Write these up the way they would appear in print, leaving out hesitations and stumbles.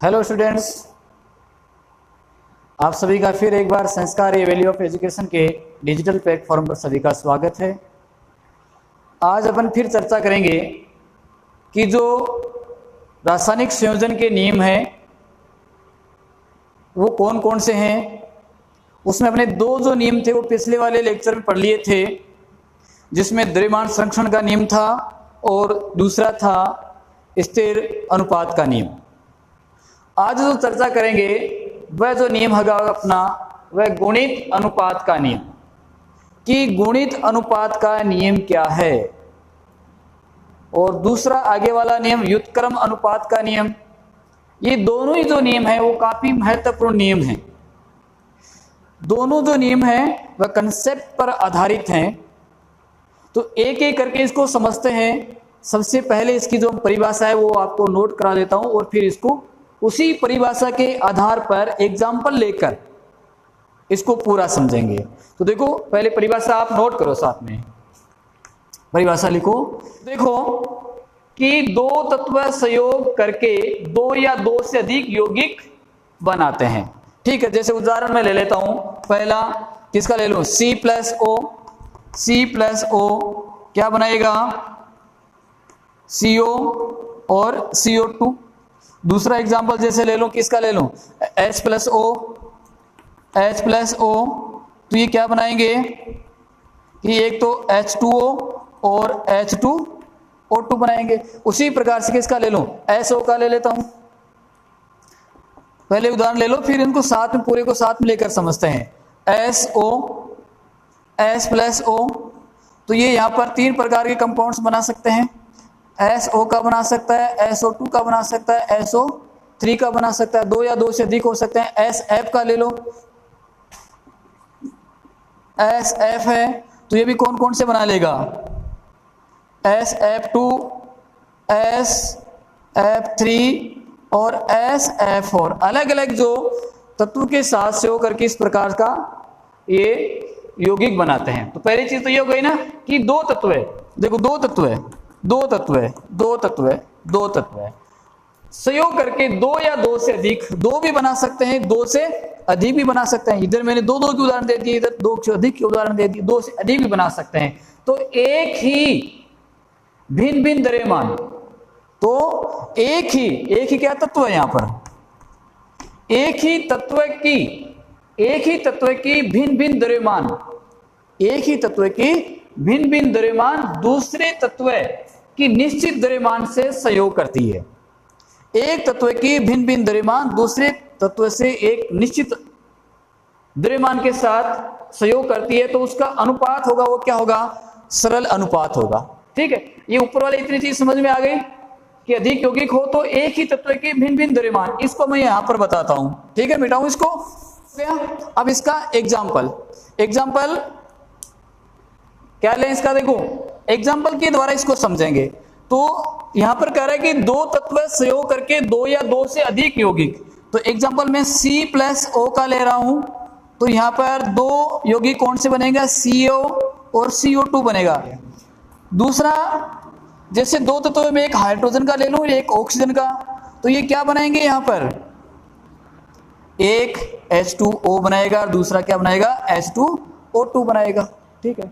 Hello students, आप सभी का फिर एक बार संस्कार ए वैल्यू ऑफ एजुकेशन के डिजिटल प्लेटफॉर्म पर सभी का स्वागत है। आज अपन फिर चर्चा करेंगे कि जो रासायनिक संयोजन के नियम हैं वो कौन कौन से हैं। उसमें अपने दो जो नियम थे वो पिछले वाले लेक्चर में पढ़ लिए थे, जिसमें द्रव्यमान संरक्षण का नियम था और दूसरा था स्थिर अनुपात का नियम। आज जो चर्चा करेंगे वह जो नियम होगा अपना वह गुणित अनुपात का नियम, कि गुणित अनुपात का नियम क्या है, और दूसरा आगे वाला नियम व्युत्क्रम अनुपात का नियम। ये दोनों ही जो नियम है वो काफी महत्वपूर्ण नियम हैं। दोनों जो नियम हैं वह कंसेप्ट पर आधारित हैं, तो एक एक करके इसको समझते हैं। सबसे पहले इसकी जो परिभाषा है वो आपको नोट करा देता हूं और फिर इसको उसी परिभाषा के आधार पर एग्जाम्पल लेकर इसको पूरा समझेंगे। तो देखो, पहले परिभाषा आप नोट करो, साथ में परिभाषा लिखो। देखो कि दो तत्व संयोग करके दो या दो से अधिक यौगिक बनाते हैं। ठीक है, जैसे उदाहरण मैं ले लेता हूं। पहला किसका ले लूं? C plus O। C plus O क्या बनाएगा? CO और CO2। दूसरा एग्जाम्पल जैसे ले लूं, किसका ले लूं? H plus O। H plus O तो ये क्या बनाएंगे कि एक तो H2O और H2O2 बनाएंगे। उसी प्रकार से किसका ले लूं? SO का ले लेता हूं। पहले उदाहरण ले लो, फिर इनको साथ में पूरे को साथ में लेकर समझते हैं। SO H प्लस O तो ये यहाँ पर तीन प्रकार के कंपाउंड्स बना सकते हैं। SO का बना सकता है, SO2 का बना सकता है, SO3 का बना सकता है। दो या दो से अधिक हो सकते हैं। SF का ले लो। SF है तो ये भी कौन कौन से बना लेगा? SF2, SF3 और SF4। अलग अलग जो तत्व के साथ से होकर के इस प्रकार का ये यौगिक बनाते हैं। तो पहली चीज तो ये हो गई ना कि दो तत्व है। देखो, दो तत्व है, दो तत्व है, दो तत्व है, दो तत्व है, संयोग करके दो या दो से अधिक, दो भी बना सकते हैं, दो से अधिक भी बना सकते हैं। इधर मैंने दो दो की उदाहरण दे दी, इधर दो से अधिक की उदाहरण दे दी, दो से अधिक भी बना सकते हैं। तो एक ही भिन्न भिन्न द्रव्यमान, तो एक ही क्या तत्व है यहां पर? एक ही तत्व की भिन्न भिन्न द्रव्यमान, एक ही तत्व की भिन्न भिन्न द्रव्यमान दूसरे तत्व की निश्चित द्रव्यमान से संयोग करती है। एक तत्व की भिन्न भिन्न द्रव्यमान दूसरे तत्व से एक निश्चित द्रव्यमान के साथ संयोग करती है, तो उसका अनुपात होगा वो क्या होगा? सरल अनुपात होगा। ठीक है, ये ऊपर वाले इतनी चीज समझ में आ गई कि अधिक यौगिक हो तो एक ही तत्व के भिन्न भिन्न द्रव्यमान। इसको मैं यहां पर बताता हूं। ठीक है, मिटाऊं इसको। अब इसका एग्जाम्पल क्या लें इसका? देखो, एग्जाम्पल के द्वारा इसको समझेंगे। तो यहां पर कह रहा है कि दो तत्व संयोग करके दो या दो से अधिक यौगिक। तो एग्जाम्पल में C प्लस O का ले रहा हूं, तो यहां पर दो यौगिक कौन से बनेगा? CO और CO2 बनेगा। दूसरा, जैसे दो तत्व में एक हाइड्रोजन का ले लूं, एक ऑक्सीजन का, तो ये क्या बनाएंगे? यहां पर एक H2O बनाएगा और दूसरा क्या बनाएगा? H2O2 बनाएगा। ठीक है।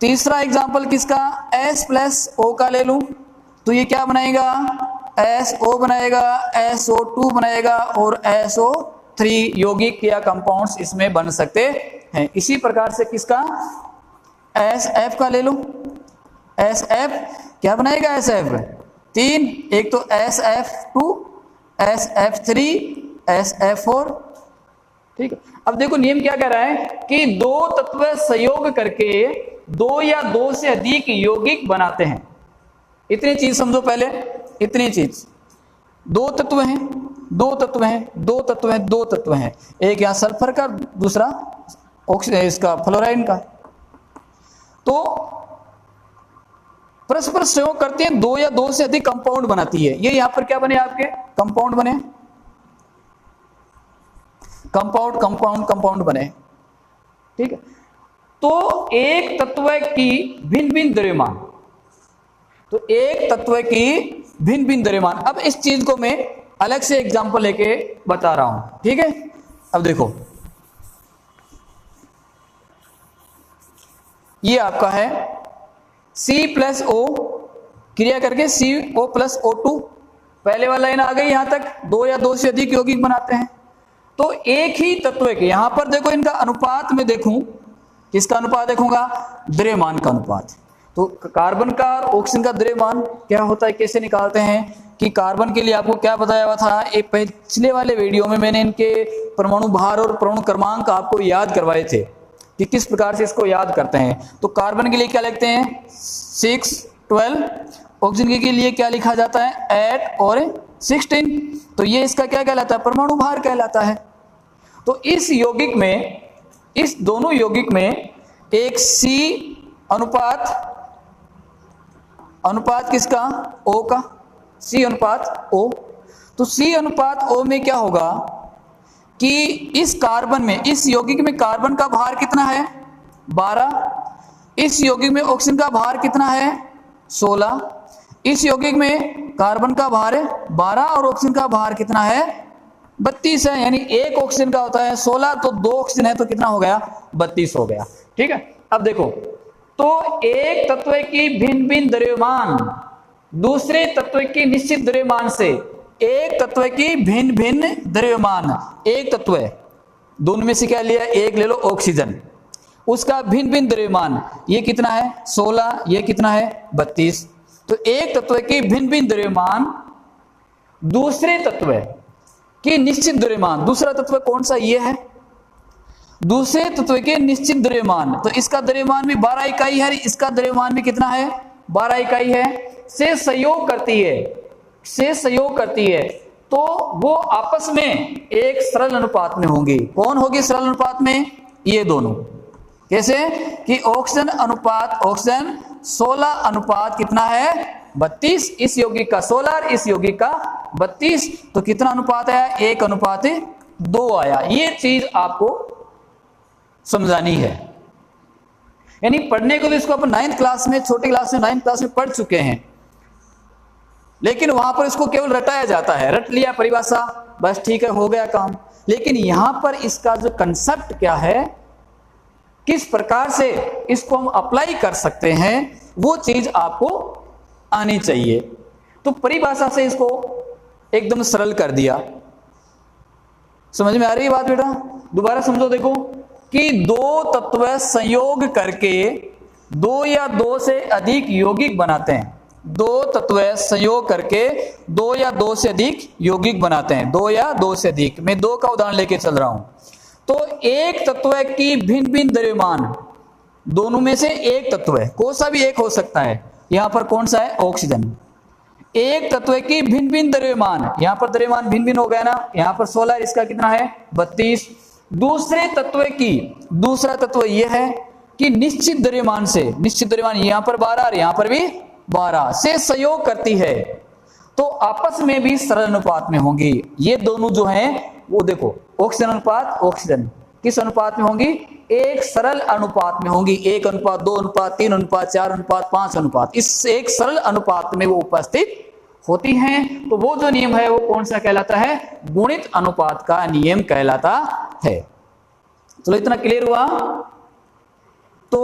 तीसरा एग्जाम्पल किसका? S प्लस O का ले लूं, तो ये क्या बनाएगा? SO बनाएगा, SO2 बनाएगा और SO3 यौगिक या कंपाउंड्स इसमें बन सकते हैं। इसी प्रकार से किसका? SF का ले लो। SF क्या बनाएगा? SF तीन, एक तो SF2, SF3, SF4। ठीक है। अब देखो नियम क्या कह रहा है कि दो तत्व संयोग करके दो या दो से अधिक यौगिक बनाते हैं। इतनी चीज समझो पहले, इतनी चीज। दो तत्व हैं, दो तत्व हैं, दो तत्व हैं, दो तत्व हैं। एक यहां सल्फर का, दूसरा ऑक्सीजन इसका फ्लोराइड का। तो परस्पर संयोग करते हैं, दो या दो से अधिक कंपाउंड बनाती है। ये यहां पर क्या बने? आपके कंपाउंड बने, कंपाउंड बने। ठीक है। तो एक तत्व की भिन्न भिन्न द्रव्यमान, तो एक तत्व की भिन्न भिन्न द्रव्यमान। अब इस चीज को मैं अलग से एग्जांपल लेके बता रहा हूं, ठीक है। अब देखो ये आपका है C+O क्रिया करके CO प्लस O2, पहले वाला लाइन आ गई यहां तक, दो या दो से अधिक यौगिक बनाते हैं। तो एक ही तत्व के यहां पर देखो इनका अनुपात में देखूं, किसका अनुपात देखूंगा, द्रव्यमान का अनुपात। तो कार्बन का और ऑक्सीजन का द्रव्यमान क्या होता है, कैसे निकालते हैं कि कार्बन के लिए आपको क्या बताया हुआ था, एक पिछले वाले वीडियो में मैंने इनके परमाणु भार और परमाणु क्रमांक आपको याद करवाए थे कि किस प्रकार से इसको याद करते हैं। तो कार्बन के लिए क्या लिखते हैं 6, 12, ऑक्सीजन के लिए क्या लिखा जाता है 8 और 16। तो ये इसका क्या कहलाता है, परमाणु भार कहलाता है। तो इस यौगिक में, इस दोनों यौगिक में एक C अनुपात किसका, O का, C अनुपात O। तो C अनुपात O में क्या होगा कि इस कार्बन में, इस यौगिक में कार्बन का भार कितना है 12, इस यौगिक में ऑक्सीजन का भार कितना है 16, इस यौगिक में कार्बन का भार है 12 और ऑक्सीजन का भार कितना है 32 है। यानी एक ऑक्सीजन का होता है 16, तो दो ऑक्सीजन है तो कितना हो गया 32 हो गया, ठीक है। अब देखो, तो एक तत्व की भिन्न भिन्न द्रव्यमान दूसरे तत्व की निश्चित द्रव्यमान से, एक तत्व की भिन्न भिन्न द्रव्यमान, एक तत्व है, दोनों में से क्या लिया, एक ले लो ऑक्सीजन, उसका भिन्न भिन्न द्रव्यमान, ये कितना है 16, ये कितना है 32। तो एक तत्व की भिन्न भिन्न द्रव्यमान दूसरे तत्व की निश्चित द्रव्यमान, दूसरा तत्व कौन सा, ये है, दूसरे तत्व के निश्चित द्रव्यमान, तो इसका द्रव्यमान भी 12 इकाई है, इसका द्रव्यमान भी कितना है 12 इकाई है, से सहयोग करती है, से सहयोग करती है, तो वो आपस में एक सरल अनुपात में होंगी। कौन होगी सरल अनुपात में, ये दोनों। कैसे कि ऑक्सीजन अनुपात, ऑक्सीजन 16 अनुपात कितना है 32, इस यौगिक का 16, इस यौगिक का 32, तो कितना अनुपात आया 1 अनुपात 2 आया। ये चीज आपको समझानी है। यानी पढ़ने को तो इसको अपन 9th क्लास में, छोटी क्लास में 9th क्लास में पढ़ चुके हैं, लेकिन वहां पर इसको केवल रटाया जाता है, रट लिया परिभाषा, बस ठीक है हो गया काम। लेकिन यहां पर इसका जो कंसेप्ट क्या है, किस प्रकार से इसको हम अप्लाई कर सकते हैं, वो चीज आपको आनी चाहिए। तो परिभाषा से इसको एकदम सरल कर दिया। समझ में आ रही है बात बेटा, दोबारा समझो, देखो कि दो तत्व संयोग करके दो या दो से अधिक यौगिक बनाते हैं, दो तत्व संयोग करके दो या दो से अधिक यौगिक बनाते हैं, दो या दो से अधिक। मैं दो का उदाहरण लेके चल रहा हूं। तो एक तत्व की भिन्न भिन्न द्रव्यमान, दोनों में से एक तत्व है, कौन सा भी एक हो सकता है, यहां पर कौन सा है ऑक्सीजन। एक तत्व की भिन्न भिन्न द्रव्यमान, यहां पर द्रव्यमान भिन्न भिन्न हो गया ना, यहां पर 16, इसका कितना है 32। दूसरे तत्व की, दूसरा तत्व यह है कि निश्चित द्रव्यमान से, निश्चित द्रव्यमान यहां पर 12 और यहां पर भी 12 से सहयोग करती है, तो आपस में भी सरल अनुपात में होंगी। ये दोनों जो हैं वो देखो, ऑक्सीजन अनुपात ऑक्सीजन किस अनुपात में होंगी, एक सरल अनुपात में होंगी, 1 अनुपात 2 अनुपात 3 अनुपात 4 अनुपात 5 अनुपात, इस एक सरल अनुपात में वो उपस्थित होती हैं। तो वो जो नियम है वो कौन सा कहलाता है, गुणित अनुपात का नियम कहलाता है। चलो इतना क्लियर हुआ। तो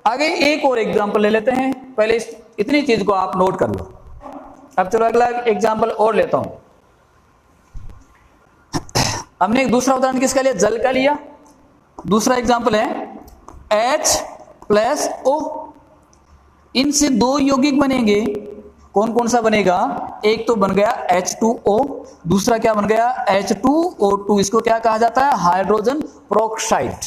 आगे एक और एग्जांपल ले लेते हैं, पहले इतनी चीज को आप नोट कर लो। अब चलो अगला एग्जांपल और लेता हूं। हमने एक दूसरा उदाहरण किसका लिया, जल का लिया। दूसरा एग्जांपल है H+O, इनसे दो यौगिक बनेंगे। कौन कौन सा बनेगा, एक तो बन गया H2O, दूसरा क्या बन गया H2O2। इसको क्या कहा जाता है, हाइड्रोजन प्रोक्साइड।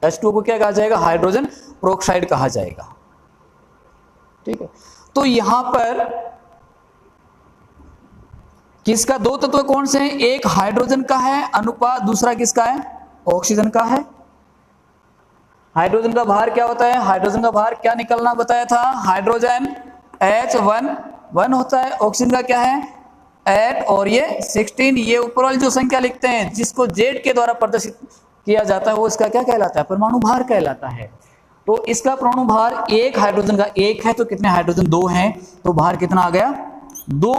H2O को क्या कहा जाएगा, हाइड्रोजन प्रोक्साइड कहा जाएगा, ठीक है। तो यहां पर किसका, दो तत्व कौन से हैं, एक हाइड्रोजन का है अनुपात, दूसरा किसका है ऑक्सीजन का है। हाइड्रोजन का भार क्या होता है, हाइड्रोजन का भार क्या निकलना बताया था, हाइड्रोजन H1 होता है, ऑक्सीजन का क्या है 8 और ये 16। ये ऊपर वाली जो संख्या लिखते हैं जिसको Z के द्वारा प्रदर्शित किया जाता है वो इसका क्या कहलाता है, परमाणु भार कहलाता है। तो इसका परमाणु भार, एक हाइड्रोजन का 1 है तो कितने हाइड्रोजन 2 हैं, तो भार कितना आ गया 2।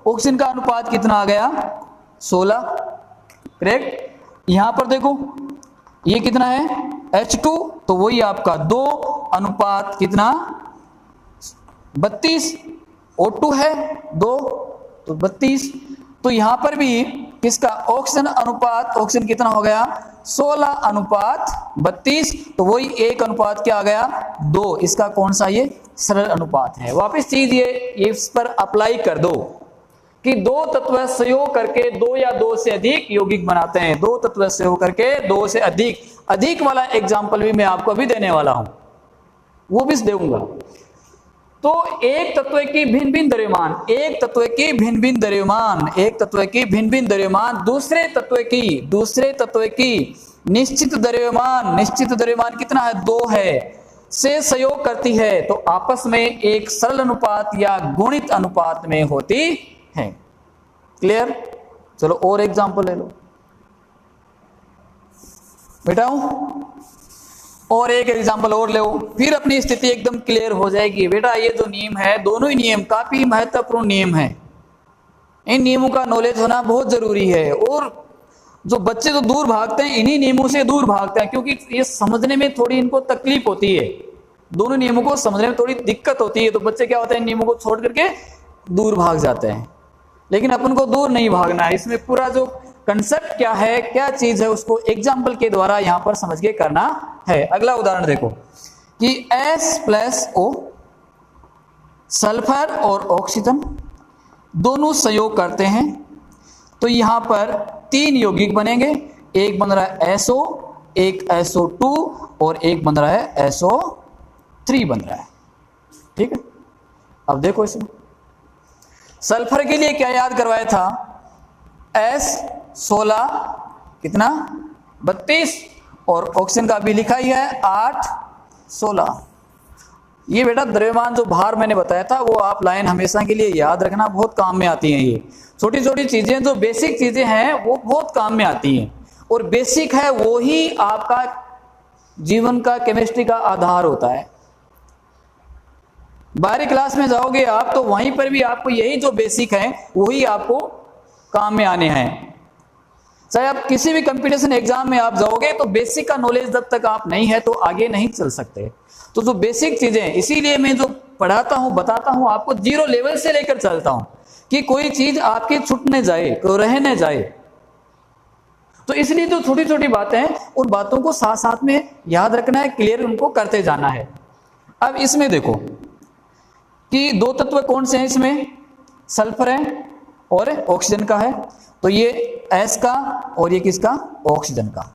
ऑक्सीजन का अनुपात कितना आ गया 16, करेक्ट। यहां पर देखो ये कितना है H2, तो वही आपका 2 अनुपात कितना 32, O2 है 2 तो 32। तो यहां पर भी किसका ऑक्सीजन अनुपात, ऑक्सीजन कितना हो गया 16 अनुपात 32, तो वही 1 अनुपात क्या आ गया 2। इसका कौन सा ये सरल अनुपात है। वापस चीज ये इस पर अप्लाई कर दो कि दो तत्व संयोग करके 2 या 2 से अधिक यौगिक बनाते हैं। दो तत्व संयोग करके 2 से अधिक वाला एग्जाम्पल भी मैं आपको अभी देने वाला हूं, वो भी दूंगा। तो एक तत्व की भिन्न भिन्न द्रव्यमान, एक तत्व की भिन्न भिन्न द्रव्यमान, एक तत्व की भिन्न भिन्न द्रव्यमान दूसरे तत्व की निश्चित द्रव्यमान कितना है 2 है से संयोग करती है, तो आपस में एक सरल अनुपात या गुणित अनुपात में होती है। क्लियर। चलो और एग्जांपल ले लो बेटाओ, और एक एग्जांपल और ले, फिर अपनी स्थिति एकदम क्लियर हो जाएगी। बेटा ये जो नियम है, दोनों ही नियम काफी महत्वपूर्ण नियम है, इन नियमों का नॉलेज होना बहुत जरूरी है। और जो बच्चे तो दूर भागते हैं, इन्हीं नियमों से दूर भागते हैं, क्योंकि ये समझने में थोड़ी इनको तकलीफ होती है, दोनों नियमों को समझने में थोड़ी दिक्कत होती है। तो बच्चे क्या होते हैं, इन नियमों को छोड़ करके दूर भाग जाते हैं। लेकिन अपन को दूर नहीं भागना है, इसमें पूरा जो कंसेप्ट क्या है, क्या चीज है, उसको एग्जाम्पल के द्वारा यहां पर समझ के करना है। अगला उदाहरण देखो कि S+O सल्फर और ऑक्सीजन दोनों संयोग करते हैं, तो यहां पर 3 यौगिक बनेंगे। एक बन रहा है SO, एक SO2 और एक बन रहा है SO3 बन रहा है। ठीक है। अब देखो इसमें सल्फर के लिए क्या याद करवाया था, S16 कितना 32 और ऑक्सीजन का भी लिखा ही है 8 16। ये बेटा द्रव्यमान जो भार मैंने बताया था वो आप लाइन हमेशा के लिए याद रखना, बहुत काम में आती हैं। ये छोटी छोटी चीजें जो बेसिक चीजें हैं वो बहुत काम में आती हैं, और बेसिक है वो ही आपका जीवन का केमिस्ट्री का आधार होता है। बाहरी क्लास में जाओगे आप तो वहीं पर भी आपको यही जो बेसिक है वही आपको काम में आने हैं। चाहे आप किसी भी कंपटीशन एग्जाम में आप जाओगे तो बेसिक का नॉलेज जब तक आप नहीं है तो आगे नहीं चल सकते। तो जो बेसिक चीजें, इसीलिए मैं जो पढ़ाता हूं बताता हूं आपको जीरो लेवल से लेकर चलता हूं कि कोई चीज आपकी छूट न जाए, तो रह न जाए। तो इसलिए जो छोटी छोटी बातें हैं उन बातों को साथ साथ में याद रखना है, क्लियर उनको करते जाना है। अब इसमें देखो कि 2 तत्व कौन से हैं, इसमें सल्फर है और ऑक्सीजन का है, तो ये S का और ये किसका ऑक्सीजन का।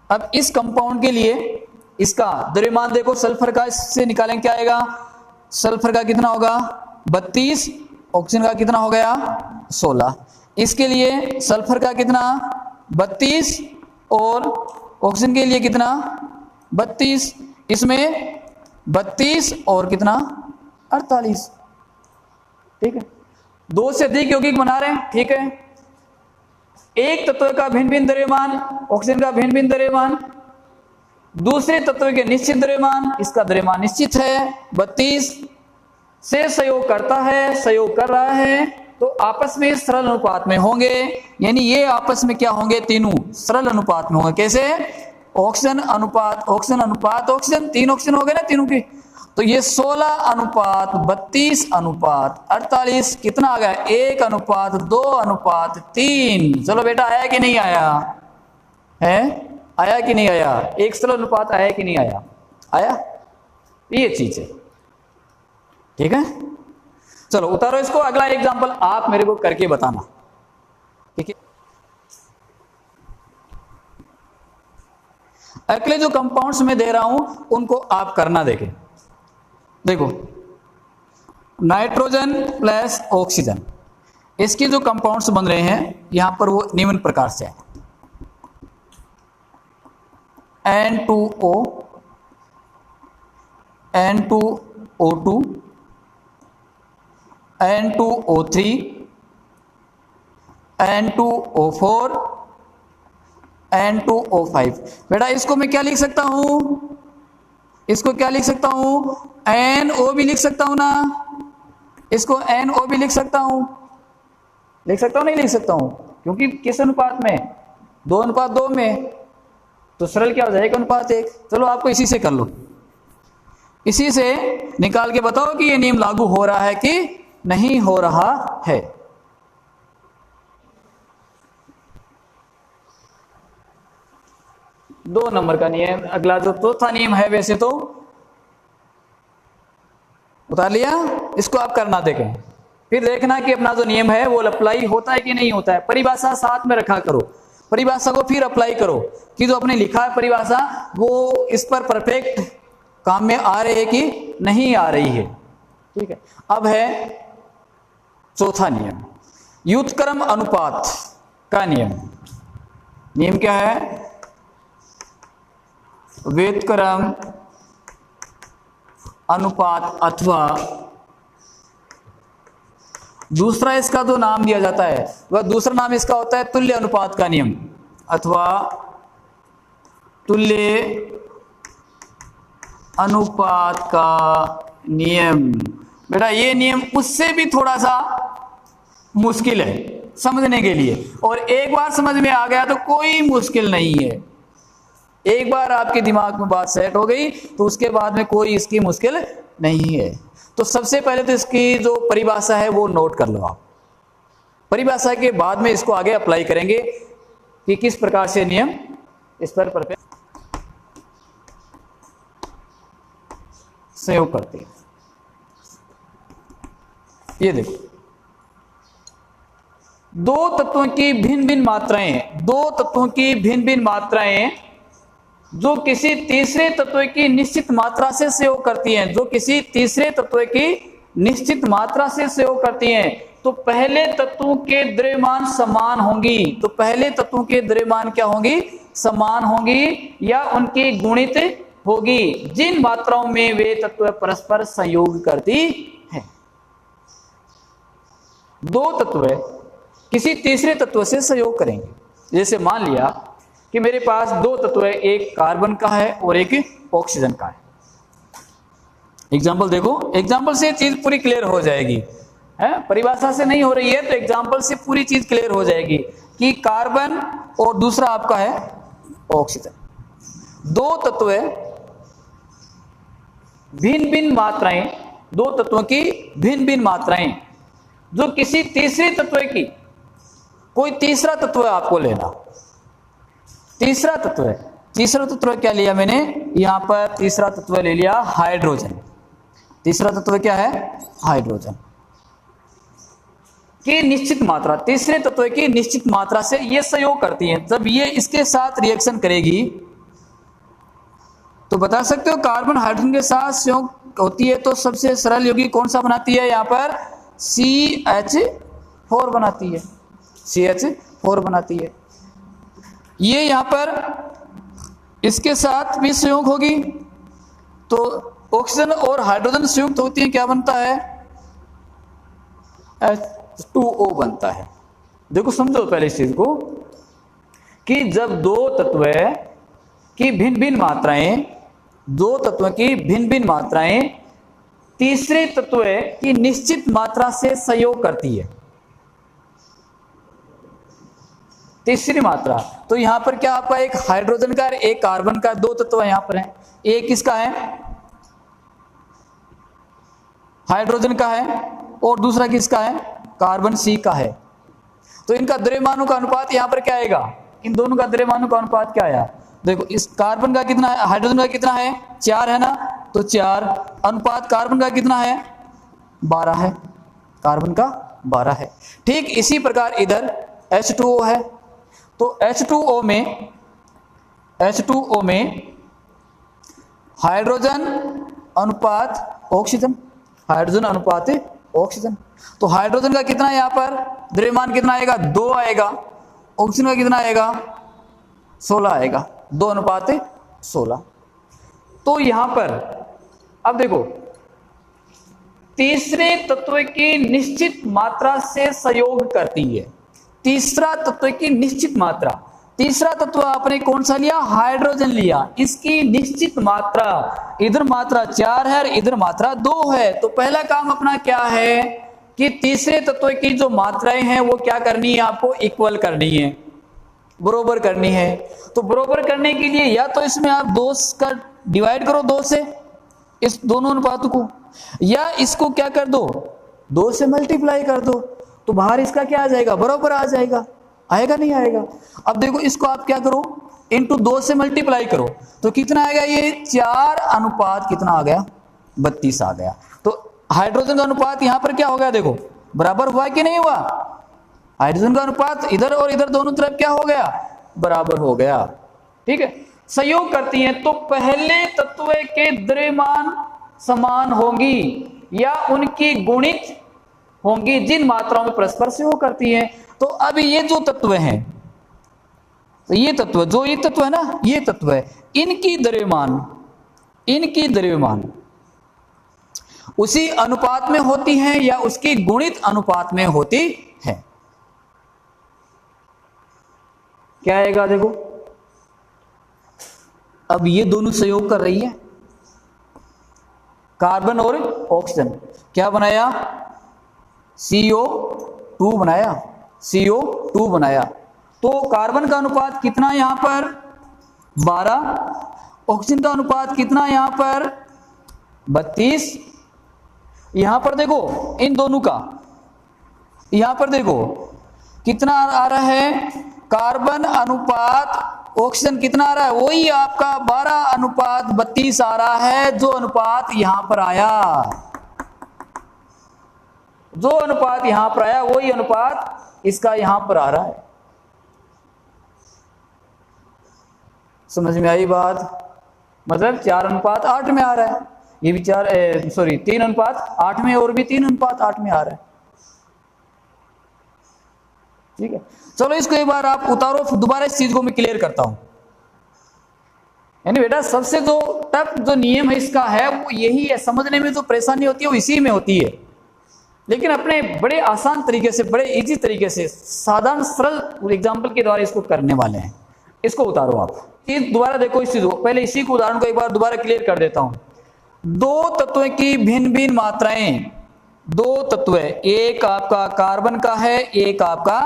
अब इस कंपाउंड के लिए इसका द्रव्यमान देखो, सल्फर का इससे निकालेंगे क्या आएगा, सल्फर का कितना होगा 32, ऑक्सीजन का कितना हो गया 16। इसके लिए सल्फर का कितना 32 और ऑक्सीजन के लिए कितना 32, इसमें 32 और कितना 48। ठीक है, 2 से अधिक यौगिक बना रहे हैं। ठीक है, एक तत्व का भिन्न भिन्न द्रव्यमान, ऑक्सीजन का भिन्न भिन्न द्रव्यमान, दूसरे तत्व के निश्चित द्रव्यमान, इसका द्रव्यमान निश्चित है 32 से संयोग करता है, संयोग कर रहा है, तो आपस में सरल अनुपात में होंगे। यानी ये आपस में क्या होंगे, तीनों सरल अनुपात में होंगे। कैसे, ऑक्सीजन अनुपात ऑक्सीजन अनुपात ऑक्सीजन, 3 ऑक्सीजन हो गए ना तीनों की, तो ये 16 अनुपात 32 अनुपात 48 कितना आ गया 1 अनुपात 2 अनुपात 3। चलो बेटा आया कि नहीं आया है, आया कि नहीं आया, एक सरल अनुपात आया कि नहीं आया, आया। ये चीज है। ठीक है, चलो उतारो इसको। अगला एग्जांपल आप मेरे को करके बताना। ठीक है, अगले जो कंपाउंड्स मैं दे रहा हूं उनको आप करना देखें। देखो नाइट्रोजन प्लस ऑक्सीजन, इसके जो कंपाउंड्स बन रहे हैं यहां पर वो निम्न प्रकार से है, N2O, N2O2, N2O3, N2O4, N2O5। बेटा इसको मैं क्या लिख सकता हूं, इसको क्या लिख सकता हूं, NO भी लिख सकता हूं ना, इसको NO भी लिख सकता हूं, लिख सकता हूं नहीं लिख सकता हूं, क्योंकि किस अनुपात में, 2:2 में, तो सरल क्या हो जाएगा, 1:1। चलो आपको इसी से कर लो, इसी से निकाल के बताओ कि ये नियम लागू हो रहा है कि नहीं हो रहा है। दो नंबर का नियम। अगला जो चौथा नियम है, वैसे तो उतार लिया, इसको आप करना देखें, फिर देखना कि अपना जो नियम है वो अप्लाई होता है कि नहीं होता है। परिभाषा साथ में रखा करो, परिभाषा को फिर अप्लाई करो कि जो आपने लिखा है परिभाषा वो इस पर परफेक्ट काम में आ रही है कि नहीं आ रही है। ठीक है, अब है चौथा नियम, व्युत्क्रम अनुपात का नियम। नियम क्या है, व्युत्क्रम अनुपात अथवा दूसरा इसका जो नाम दिया जाता है वह दूसरा नाम इसका होता है तुल्य अनुपात का नियम अथवा तुल्य अनुपात का नियम। बेटा ये नियम उससे भी थोड़ा सा मुश्किल है समझने के लिए, और एक बार समझ में आ गया तो कोई मुश्किल नहीं है। एक बार आपके दिमाग में बात सेट हो गई तो उसके बाद में कोई इसकी मुश्किल नहीं है। तो सबसे पहले तो इसकी जो परिभाषा है वो नोट कर लो आप, परिभाषा के बाद में इसको आगे अप्लाई करेंगे कि किस प्रकार से नियम इस पर परफेक्ट सहयोग करते हैं। ये देखो, दो तत्वों की भिन्न भिन्न मात्राएं, दो तत्वों की भिन्न भिन्न मात्राएं जो किसी तीसरे तत्व की निश्चित मात्रा से सहयोग करती हैं, जो किसी तीसरे तत्व की निश्चित मात्रा से सहयोग करती हैं, तो पहले तत्वों के द्रव्यमान समान होंगी। तो पहले तत्वों के द्रव्यमान क्या होंगी, समान होंगी या उनकी गुणित होगी जिन मात्राओं में वे तत्व परस्पर संयोग करती हैं। दो तत्व किसी तीसरे तत्व से सहयोग करेंगे। जैसे मान लिया कि मेरे पास दो तत्व है, एक कार्बन का है और एक ऑक्सीजन का है। एग्जाम्पल देखो, एग्जाम्पल से चीज पूरी क्लियर हो जाएगी, है परिभाषा से नहीं हो रही है तो एग्जाम्पल से पूरी चीज क्लियर हो जाएगी कि कार्बन और दूसरा आपका है ऑक्सीजन। दो तत्व है, भिन्न भिन्न मात्राएं, दो तत्वों की भिन्न भिन्न मात्राएं जो किसी तीसरे तत्व की, कोई तीसरा तत्व है आपको लेना, तीसरा तत्व है। तीसरा तत्व क्या लिया मैंने, यहां पर तीसरा तत्व ले लिया हाइड्रोजन। तीसरा तत्व क्या है, हाइड्रोजन की निश्चित मात्रा, तीसरे तत्व की निश्चित मात्रा से ये सहयोग करती है। जब ये इसके साथ रिएक्शन करेगी तो बता सकते हो कार्बन हाइड्रोजन के साथ सहयोग होती है तो सबसे सरल यौगिक कौन सा बनाती है, यहां पर CH4 बनाती है, CH4 बनाती है। ये यहां पर इसके साथ भी संयोग होगी तो ऑक्सीजन और हाइड्रोजन संयुक्त होती है, क्या बनता है, H2O बनता है। देखो समझो पहले इस चीज को कि जब दो तत्व की भिन्न भिन्न मात्राएं, दो तत्वों की भिन्न भिन्न मात्राएं तीसरे तत्व की निश्चित मात्रा से सहयोग करती है, तीसरी मात्रा। तो यहां पर क्या आपका एक हाइड्रोजन का एक कार्बन का, दो तत्व यहां पर है, एक किसका है, हाइड्रोजन का है और दूसरा किसका है, कार्बन C का है। तो इनका द्रव्यमानों का अनुपात यहां पर क्या आएगा, इन दोनों का द्रव्यमानों का अनुपात क्या आया, देखो इस कार्बन का कितना है, हाइड्रोजन का कितना है, 4 है ना, तो 4 अनुपात कार्बन का कितना है, 12 है, कार्बन का 12 है। ठीक इसी प्रकार इधर H2O है, तो H2O में हाइड्रोजन अनुपात ऑक्सीजन, हाइड्रोजन अनुपात ऑक्सीजन। तो हाइड्रोजन का कितना है, यहां पर द्रव्यमान कितना आएगा, 2 आएगा, ऑक्सीजन का कितना आएगा, 16 आएगा, 2 अनुपात 16। तो यहां पर अब देखो तीसरे तत्व की निश्चित मात्रा से सहयोग करती है, तीसरा तत्व की निश्चित मात्रा, तीसरा तत्व आपने कौन सा लिया, हाइड्रोजन लिया, इसकी निश्चित मात्रा, इधर मात्रा 4 है और इधर मात्रा 2 है। तो पहला काम अपना क्या है, कि तीसरे तत्व की जो मात्राएं हैं वो क्या करनी है, आपको इक्वल करनी है, बरोबर करनी है। तो बरोबर करने के लिए या तो इसमें आप 2 का डिवाइड करो 2 से इस दोनों अनुपातों को, या इसको क्या कर दो 2 से मल्टीप्लाई कर दो, तो बाहर इसका क्या आ जाएगा, बराबर आ जाएगा। आएगा नहीं आएगा? अब देखो इसको आप क्या करो, इंटू 2 से मल्टीप्लाई करो, तो कितना आएगा, ये 4 अनुपात कितना आ गया, 32 आ गया। तो हाइड्रोजन का अनुपात यहां पर क्या हो गया, देखो बराबर हुआ कि नहीं हुआ? हाइड्रोजन का अनुपात इधर और इधर दोनों तरफ क्या हो गया, बराबर हो गया। ठीक है, संयोग करती हैं तो पहले तत्व के द्रव्यमान समान होंगी या उनकी गुणित होंगी जिन मात्राओं में परस्पर सहयोग करती हैं। तो अब ये जो तत्व हैं, तो ये तत्व जो ये तत्व है ना, ये तत्व है, इनकी द्रव्यमान उसी अनुपात में होती हैं या उसकी गुणित अनुपात में होती है। क्या आएगा देखो, अब ये दोनों सहयोग कर रही है, कार्बन और ऑक्सीजन, क्या बनाया, CO2 बनाया, CO2 बनाया। तो कार्बन का अनुपात कितना यहां पर 12, ऑक्सीजन का अनुपात कितना यहां पर 32। यहां पर देखो इन दोनों का, यहां पर देखो कितना आ रहा है, कार्बन अनुपात ऑक्सीजन कितना आ रहा है, वही आपका 12:32 आ रहा है, जो अनुपात यहां पर आया, जो अनुपात यहां पर आया वही अनुपात इसका यहां पर आ रहा है। समझ में आई बात? मतलब 4:8 में आ रहा है, ये भी 3:8 में, और भी 3:8 में आ रहा है। ठीक है, चलो इसको एक बार आप उतारो, दोबारा इस चीज को मैं क्लियर करता हूं। यानी बेटा सबसे जो टफ जो नियम है इसका है वो यही है, समझने में जो परेशानी होती है वो इसी में होती है, लेकिन अपने बड़े आसान तरीके से, बड़े इजी तरीके से, साधारण सरल एग्जाम्पल के द्वारा इसको करने वाले हैं। इसको उतारो आप, दोबारा देखो इस चीज को, पहले इसी को उदाहरण को एक बार दोबारा क्लियर कर देता हूं। 2 तत्वों की भिन्न भिन्न मात्राएं, 2 तत्व, एक आपका कार्बन का है, एक आपका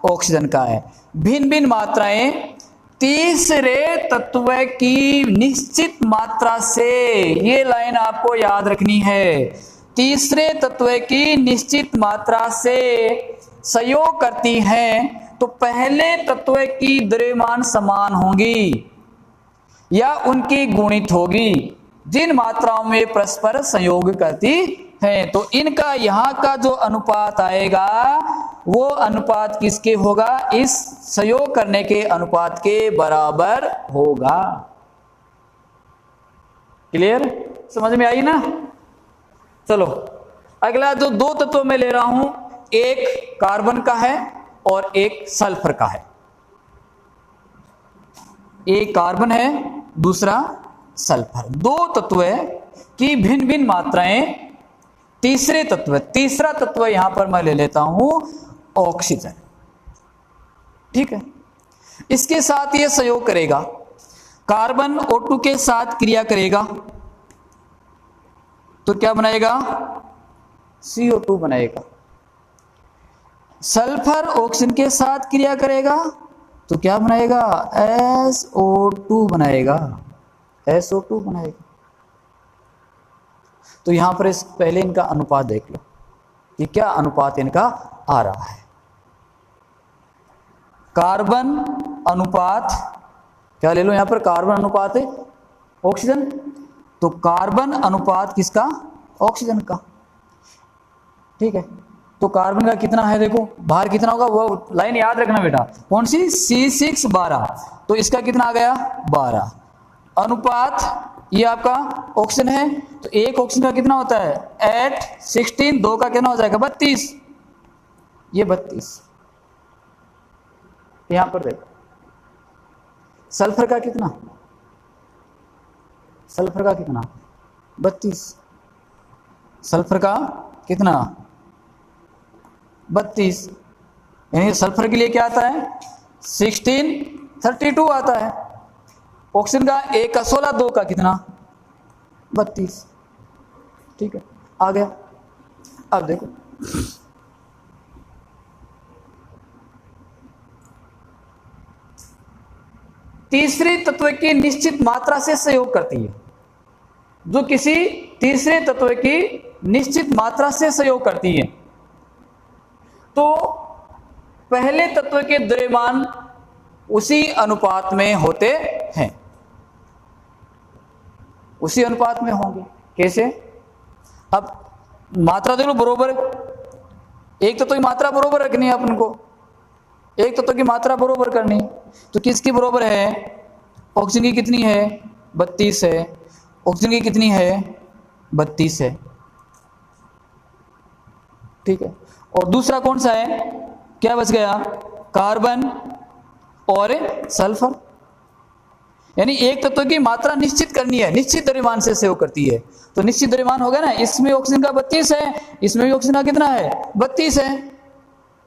ऑक्सीजन का है, भिन्न भिन्न मात्राएं तीसरे तत्व की निश्चित मात्रा से, ये लाइन आपको याद रखनी है, तीसरे तत्व की निश्चित मात्रा से सहयोग करती हैं, तो पहले तत्व की द्रव्यमान समान होंगी या उनकी गुणित होगी जिन मात्राओं में परस्पर संयोग करती हैं। तो इनका यहां का जो अनुपात आएगा वो अनुपात किसके होगा, इस सहयोग करने के अनुपात के बराबर होगा। क्लियर, समझ में आई ना? चलो अगला जो 2 तत्व में ले रहा हूं, एक कार्बन का है और एक सल्फर का है। एक कार्बन है, दूसरा सल्फर, 2 तत्व की भिन्न भिन्न मात्राएं, तीसरा तत्व यहां पर मैं ले लेता हूं ऑक्सीजन। ठीक है, इसके साथ यह सहयोग करेगा, कार्बन O2 के साथ क्रिया करेगा तो क्या बनाएगा, CO2 बनाएगा। सल्फर ऑक्सीजन के साथ क्रिया करेगा तो क्या बनाएगा, SO2 बनाएगा, SO2 बनाएगा। तो यहां पर इस पहले इनका अनुपात देख लो कि क्या अनुपात इनका आ रहा है। कार्बन अनुपात क्या ले लो, यहां पर कार्बन अनुपात है ऑक्सीजन, तो कार्बन अनुपात किसका, ऑक्सीजन का। ठीक है, तो कार्बन का कितना है, देखो बाहर कितना होगा, वो लाइन याद रखना बेटा, कौन सी, C612, तो इसका कितना आ गया 12 अनुपात, ये आपका ऑक्सीजन है, तो एक ऑक्सीजन का कितना होता है 8, 16, 2 का कितना हो जाएगा 32, ये 32। यहां पर देखो सल्फर का कितना, सल्फर का कितना 32, सल्फर का कितना 32, यानी सल्फर के लिए क्या आता है 1632 आता है, ऑक्सीजन का 1 का 16, 2 का कितना 32। ठीक है, आ गया। अब देखो तीसरे तत्व की निश्चित मात्रा से सहयोग करती है, जो किसी तीसरे तत्व की निश्चित मात्रा से सहयोग करती है, तो पहले तत्व के द्रव्यमान उसी अनुपात में होते हैं, उसी अनुपात में होंगे। कैसे? अब मात्रा देख लो बरोबर, एक तत्व की मात्रा बरोबर रखनी है अपन को, एक तत्व की मात्रा बरोबर करनी, तो किसकी बरोबर है? ऑक्सीजन की कितनी है? 32 है। ऑक्सीजन की कितनी है? 32 है। ठीक है। और दूसरा कौन सा है? क्या बच गया? कार्बन और सल्फर। यानी एक तत्व की मात्रा निश्चित करनी है, निश्चित द्रव्यमान से सहयोग करती है, तो निश्चित द्रव्यमान होगा ना, इसमें ऑक्सीजन का 32 है, इसमें भी ऑक्सीजन का कितना है? 32 है।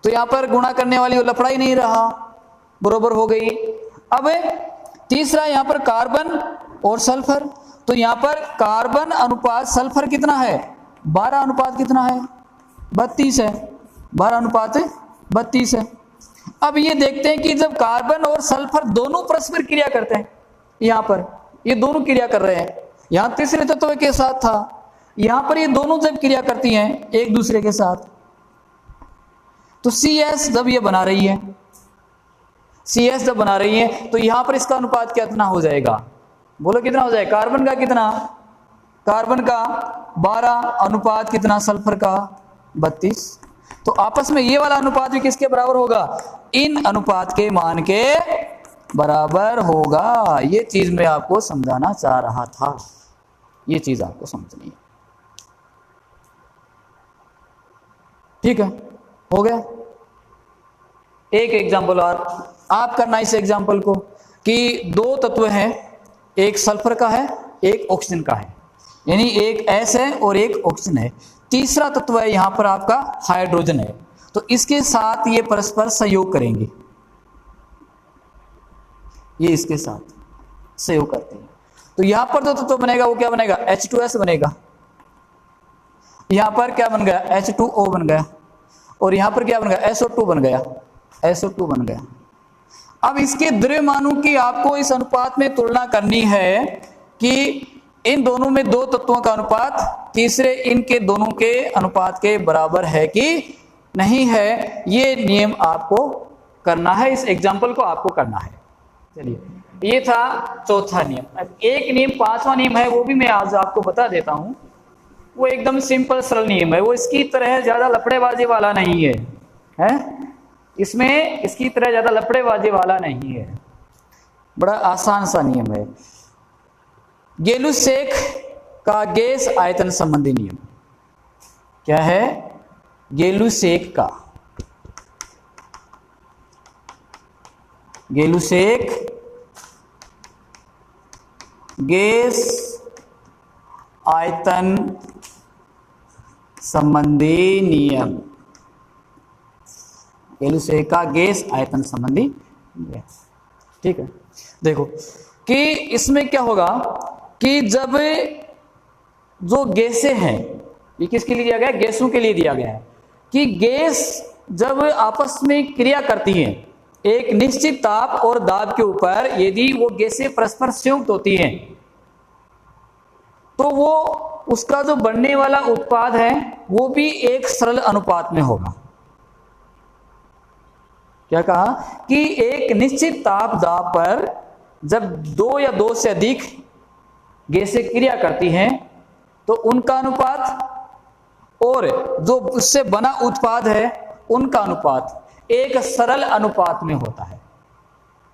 तो यहां पर गुणा करने वाली लफड़ा ही नहीं रहा, बरोबर हो गई। अब तीसरा यहां पर कार्बन और सल्फर, तो यहां पर कार्बन अनुपात सल्फर कितना है? 12 अनुपात कितना है? 32 है। 12 अनुपात 32 है। अब ये देखते हैं कि जब कार्बन और सल्फर दोनों परस्पर क्रिया करते हैं, यहां पर ये दोनों क्रिया कर रहे हैं, यहां तीसरे तत्व के साथ था, यहां पर ये दोनों जब क्रिया करती हैं एक दूसरे के साथ, तो CS जब ये बना रही है, CS जब बना रही है, तो यहां पर इसका अनुपात कितना हो जाएगा? बोलो कितना हो जाएगा? कार्बन का कितना? कार्बन का 12 अनुपात कितना? सल्फर का 32। तो आपस में ये वाला अनुपात भी किसके बराबर होगा? इन अनुपात के मान के बराबर होगा। ये चीज मैं आपको समझाना चाह रहा था, ये चीज आपको समझनी है। ठीक है, हो गया। एक एग्जाम्पल और आप करना इस एग्जाम्पल को, कि दो तत्व हैं, एक सल्फर का है, एक ऑक्सीजन का है, यानी एक S है और एक ऑक्सीजन है। तीसरा तत्व है यहां पर आपका हाइड्रोजन है, तो इसके साथ ये परस्पर सहयोग करेंगे, ये इसके साथ सहयोग करते हैं, तो यहां पर जो तत्व बनेगा वो क्या बनेगा? H2S बनेगा। यहां पर क्या बन गया? H2O बन गया। और यहां पर क्या बन गया? SO2 बन गया, SO2 बन गया। अब इसके द्रव्यमानों की आपको इस अनुपात में तुलना करनी है कि इन दोनों में दो तत्वों का अनुपात तीसरे इनके दोनों के अनुपात के बराबर है कि नहीं है। ये नियम आपको करना है, इस एग्जाम्पल को आपको करना है। चलिए, ये था चौथा नियम। अब एक नियम, पांचवा नियम है, वो भी मैं आज आपको बता देता हूं। वो एकदम सिंपल सरल नियम है, वो इसकी तरह ज्यादा लफड़ेबाजी वाला नहीं है, इसमें इसकी तरह ज्यादा लफड़ेबाजी वाला नहीं है, बड़ा आसान सा नियम है। गेलुसेक का गैस आयतन संबंधी नियम क्या है? गेलुसेक का, गेलुसेक गैस आयतन संबंधी नियम, गेलुसेक का गैस आयतन संबंधी। ठीक है, देखो कि इसमें क्या होगा कि जब जो गैसें हैं, ये किसके लिए दिया गया? गैसों के लिए दिया गया है कि गैस जब आपस में क्रिया करती हैं एक निश्चित ताप और दाब के ऊपर, यदि वो गैसें परस्पर संयुक्त होती हैं तो वो उसका जो बनने वाला उत्पाद है वो भी एक सरल अनुपात में होगा। क्या कहा? कि एक निश्चित ताप दाब पर जब दो या दो से अधिक गैसें क्रिया करती हैं तो उनका अनुपात और जो उससे बना उत्पाद है उनका अनुपात एक सरल अनुपात में होता है।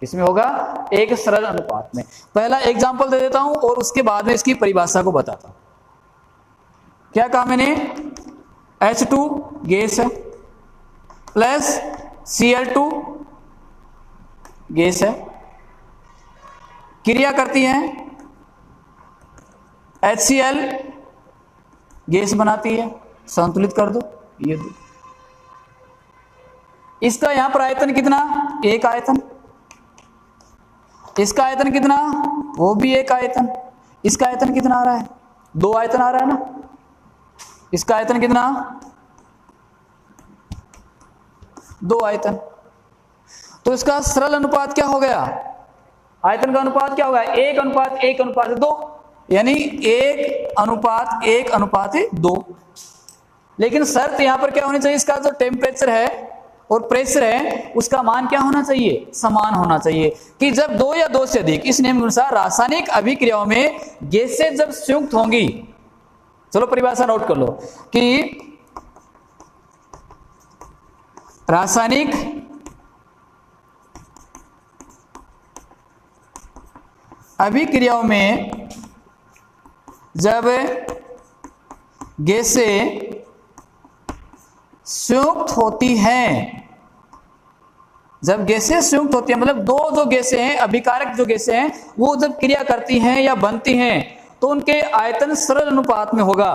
इसमें होगा एक सरल अनुपात में। पहला एग्जांपल दे देता हूं और उसके बाद में इसकी परिभाषा को बताता हूं। क्या कहा मैंने? H2 गैस है प्लस Cl2 गैस है, क्रिया करती हैं, HCl गैस बनाती है, संतुलित कर दो ये दो। इसका यहां पर आयतन कितना? एक आयतन। इसका आयतन कितना? वो भी एक आयतन। इसका आयतन कितना आ रहा है? दो आयतन आ रहा है ना। इसका आयतन कितना? 2 आयतन। तो इसका सरल अनुपात क्या हो गया, आयतन का अनुपात क्या होगा, 1:1:2, यानी 1:1:2। लेकिन शर्त यहां पर क्या होनी चाहिए, इसका जो टेम्परेचर है और प्रेशर है उसका मान क्या होना चाहिए, समान होना चाहिए। कि जब 2 या 2 से अधिक, इस नियम के अनुसार रासायनिक अभिक्रियाओं में गैसें जब संयुक्त होंगी, चलो परिभाषा नोट कर लो कि रासायनिक अभिक्रियाओं में जब गैसें संयुक्त होती हैं, जब गैसें संयुक्त होती हैं, मतलब 2 जो गैसें हैं, अभिकारक जो गैसें हैं, वो जब क्रिया करती हैं या बनती हैं तो उनके आयतन सरल अनुपात में होगा।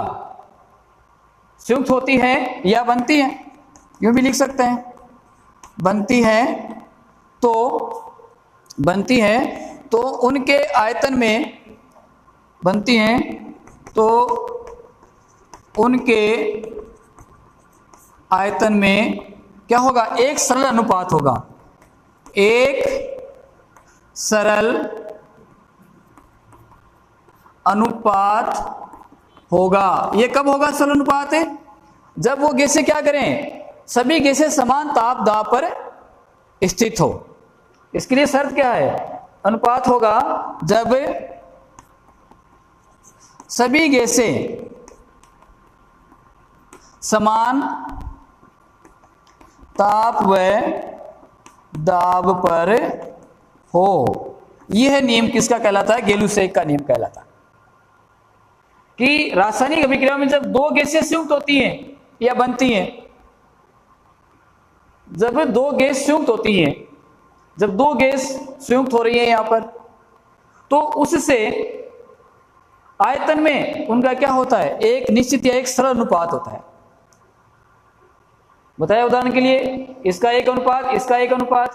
संयुक्त होती है या बनती है, यूं भी लिख सकते हैं, बनती है तो उनके आयतन में, बनती हैं तो उनके आयतन में क्या होगा, एक सरल अनुपात होगा, एक सरल अनुपात होगा। ये कब होगा सरल अनुपात है, जब वो गैसें क्या करें, सभी गैसें समान ताप दाब पर स्थित हो। इसके लिए शर्त क्या है, अनुपात होगा जब सभी गैसें समान ताप व दाब पर हो। यह नियम किसका कहलाता है, गेलुसेक का नियम कहलाता है। कि रासायनिक अभिक्रिया में जब 2 गैसें संयुक्त होती हैं या बनती हैं, जब 2 गैस संयुक्त होती हैं, जब 2 गैस संयुक्त हो रही है यहां पर, तो उससे आयतन में उनका क्या होता है, एक निश्चित या एक सरल अनुपात होता है। बताया उदाहरण के लिए, इसका 1:1, इसका 1:1,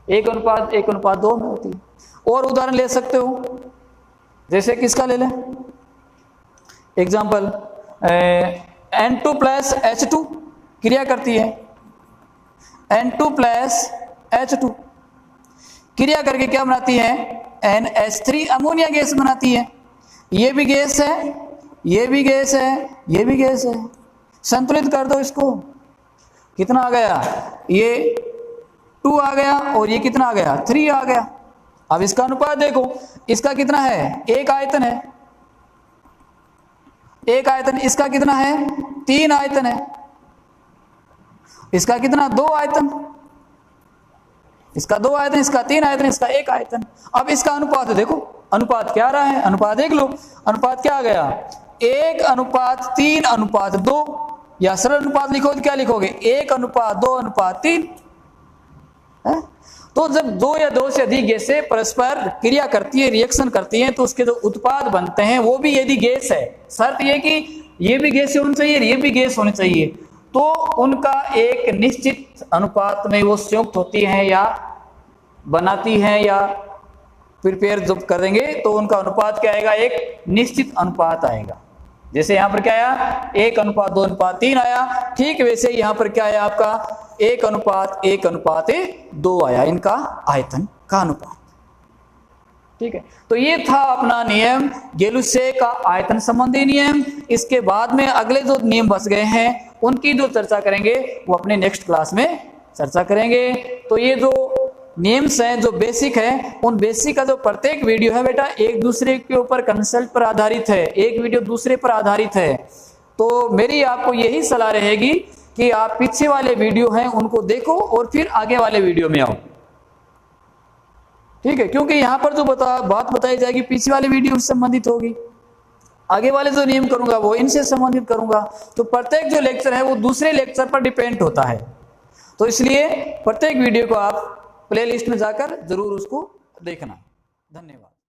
1:1:2 में होती है। और उदाहरण ले सकते हो, जैसे किसका ले लें, एग्जाम्पल N2 + H2 क्रिया करती है, N2 + H2 क्रिया करके क्या बनाती है, NH3 अमोनिया गैस बनाती है। ये भी गैस है, ये भी गैस है, ये भी गैस है। संतुलित कर दो इसको, कितना आ गया, ये 2 आ गया और ये कितना आ गया, 3 आ गया। अब इसका अनुपात देखो, इसका कितना है, 1 आयतन है, 1 आयतन, इसका कितना है, 3 आयतन है, इसका कितना, 2 आयतन, इसका 2 आयतन, इसका 3 आयतन, इसका 1 आयतन। अब इसका अनुपात देखो, अनुपात क्या आ रहा है, अनुपात देख लो, अनुपात क्या आ गया, 1:3:2, या सरल अनुपात लिखो तो क्या लिखोगे, 1:2:3 है? तो जब 2 या 2 से अधिक गैसें परस्पर क्रिया करती है, रिएक्शन करती हैं, तो उसके जो उत्पाद बनते हैं वो भी यदि गैस है, शर्त ये कि ये भी गैस होनी चाहिए, ये भी गैस होनी चाहिए, तो उनका एक निश्चित अनुपात में वो संयुक्त होती हैं या बनाती हैं या प्रिपेयर जब करेंगे तो उनका अनुपात क्या आएगा, एक निश्चित अनुपात आएगा। जैसे यहाँ पर क्या आया, 1:2:3 आया, ठीक वैसे यहाँ पर क्या आया आपका, 1:1:2 आया, इनका आयतन का अनुपात। ठीक है, तो ये था अपना नियम, गेलुसेक का आयतन संबंधी नियम। इसके बाद में अगले जो नियम बच गए हैं उनकी जो चर्चा करेंगे वो अपने नेक्स्ट क्लास में चर्चा करेंगे। तो ये जो नियम्स हैं, जो बेसिक है, उन बेसिक का जो प्रत्येक वीडियो है बेटा एक दूसरे के ऊपर कंसल्ट पर आधारित है, एक वीडियो दूसरे पर आधारित है। तो मेरी आपको यही सलाह रहेगी कि आप पीछे वाले वीडियो हैं उनको देखो और फिर आगे वाले वीडियो में आओ। ठीक है, क्योंकि यहाँ पर जो बात बताई जाएगी पीछे वाले वीडियो से संबंधित होगी, आगे वाले जो नियम करूंगा वो इनसे संबंधित करूंगा। तो प्रत्येक जो लेक्चर है वो दूसरे लेक्चर पर डिपेंड होता है। तो इसलिए प्रत्येक वीडियो को आप प्लेलिस्ट में जाकर जरूर उसको देखना। धन्यवाद।